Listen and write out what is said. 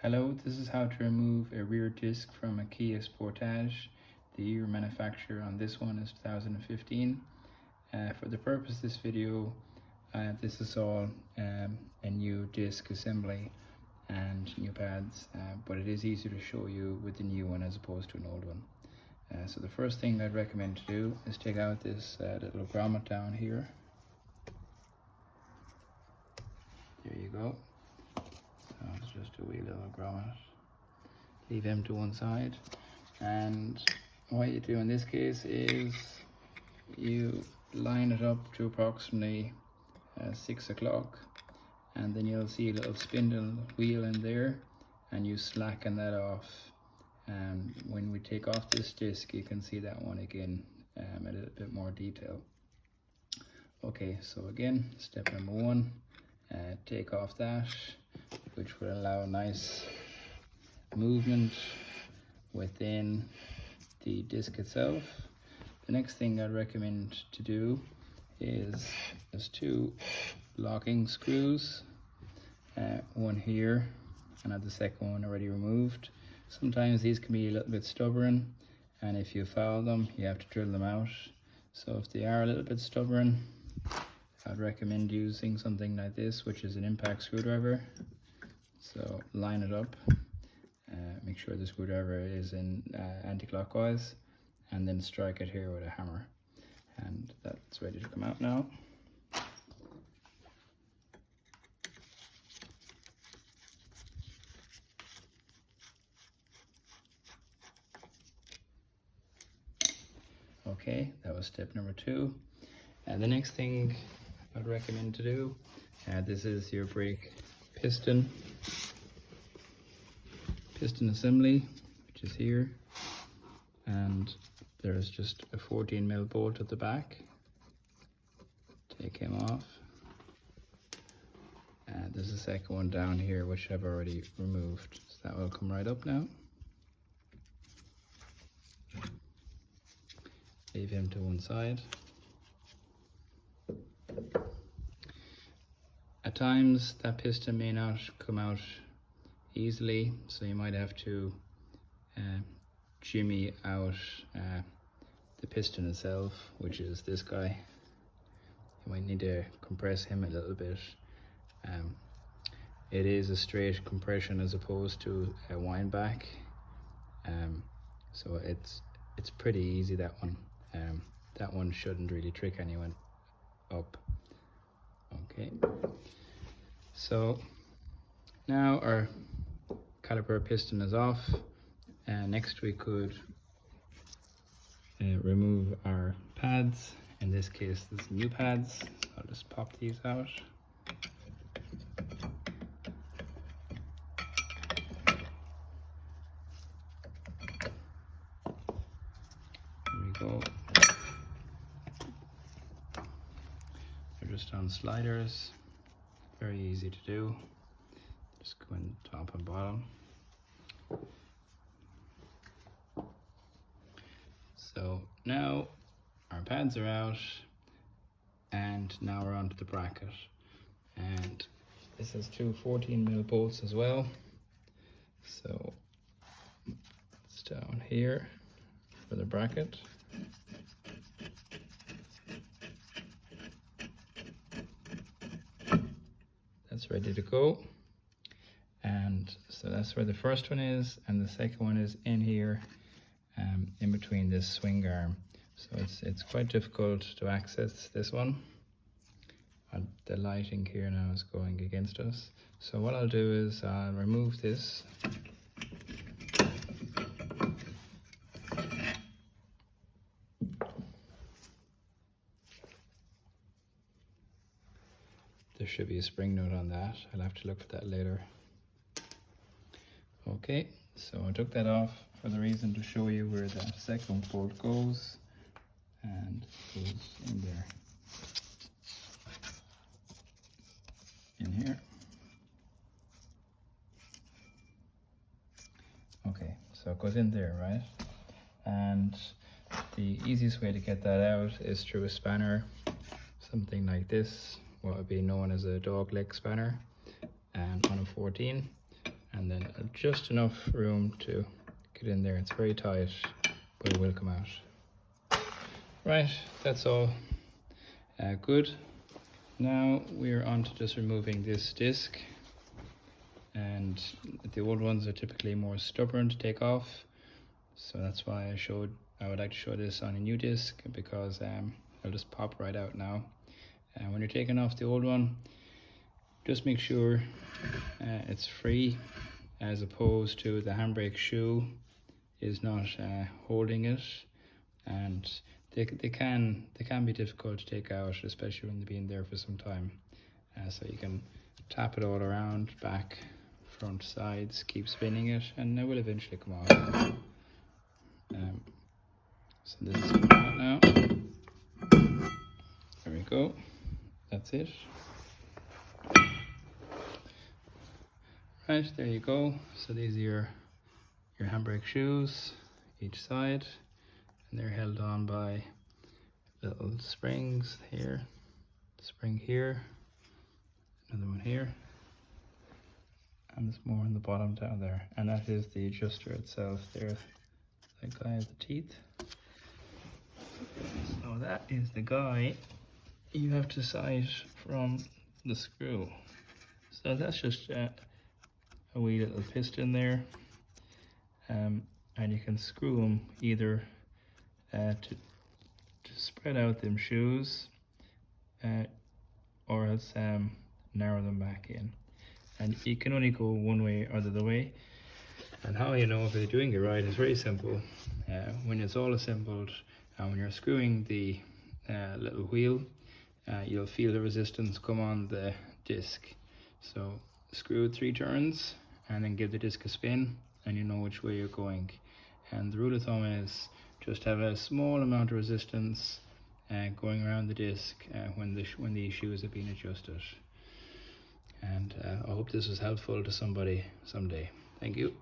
Hello, this is how to remove a rear disc from a Kia Sportage. The year manufacturer on this one is 2015. For the purpose of this video, this is all a new disc assembly and new pads, but it is easier to show you with the new one as opposed to an old one. So the first thing I'd recommend to do is take out this little grommet down here. There you go. So it's just a wee little grommet. Leave him to one side, and what you do in this case is you line it up to approximately 6 o'clock, and then you'll see a little spindle wheel in there, and you slacken that off. And when we take off this disc, you can see that one again a little bit more detail. Okay, so again, step number one, take off that, which will allow nice movement within the disc itself. The next thing I'd recommend to do is there's two locking screws, one here and I have the second one already removed. Sometimes these can be a little bit stubborn, and if you foul them you have to drill them out. So if they are a little bit stubborn, I'd recommend using something like this, which is an impact screwdriver. So line it up, make sure the screwdriver is in anti-clockwise, and then strike it here with a hammer, and that's ready to come out now. Okay, that was step number two. And the next thing I'd recommend to do, this is your brake piston assembly, which is here, and there's just a 14mm bolt at the back. Take him off, and there's a second one down here which I've already removed, so that will come right up now. Leave him to one side. At times that piston may not come out easily, so you might have to jimmy out the piston itself, which is this guy. You might need to compress him a little bit. It is a straight compression as opposed to a wind back, so it's pretty easy, that one. That one shouldn't really trick anyone up. Okay, so now our caliper piston is off, and next we could remove our pads. In this case, there's new pads, so I'll just pop these out. There we go. They're just on sliders, very easy to do. Just go in top and bottom. So now our pads are out, and now we're onto the bracket. And this has two 14mm bolts as well. So it's down here for the bracket. That's ready to go. And so that's where the first one is, and the second one is in here, in between this swing arm. So it's quite difficult to access this one. And the lighting here now is going against us. So what I'll do is I'll remove this. There should be a spring nut on that. I'll have to look for that later. Okay, so I took that off for the reason to show you where that second bolt goes, and it goes in there, in here. Okay, so it goes in there, right? And the easiest way to get that out is through a spanner, something like this, what would be known as a dog leg spanner, and on a 14. And and then just enough room to get in there. It's very tight, but it will come out. Right, that's all good. Now we're on to just removing this disc, and the old ones are typically more stubborn to take off, so that's why I would like to show this on a new disc, because it'll just pop right out now. And when you're taking off the old one, just make sure it's free, as opposed to the handbrake shoe is not holding it, and they can be difficult to take out, especially when they've been there for some time. So you can tap it all around, back, front, sides, keep spinning it, and it will eventually come off. So this is coming out now. There we go. That's it. Right, there you go. So these are your handbrake shoes, each side, and they're held on by little springs here, spring here, another one here, and there's more on the bottom down there, and that is the adjuster itself there, that guy has the teeth. So that is the guy you have to sight from the screw. So that's just a wee little piston there, and you can screw them either to spread out them shoes, or else narrow them back in. And you can only go one way or the other way. And how you know if you're doing it right is very simple. When it's all assembled, and when you're screwing the little wheel, you'll feel the resistance come on the disc. So screw it 3 turns and then give the disc a spin, and you know which way you're going. And the rule of thumb is just have a small amount of resistance going around the disc when the shoes have been adjusted. And I hope this was helpful to somebody someday. Thank you.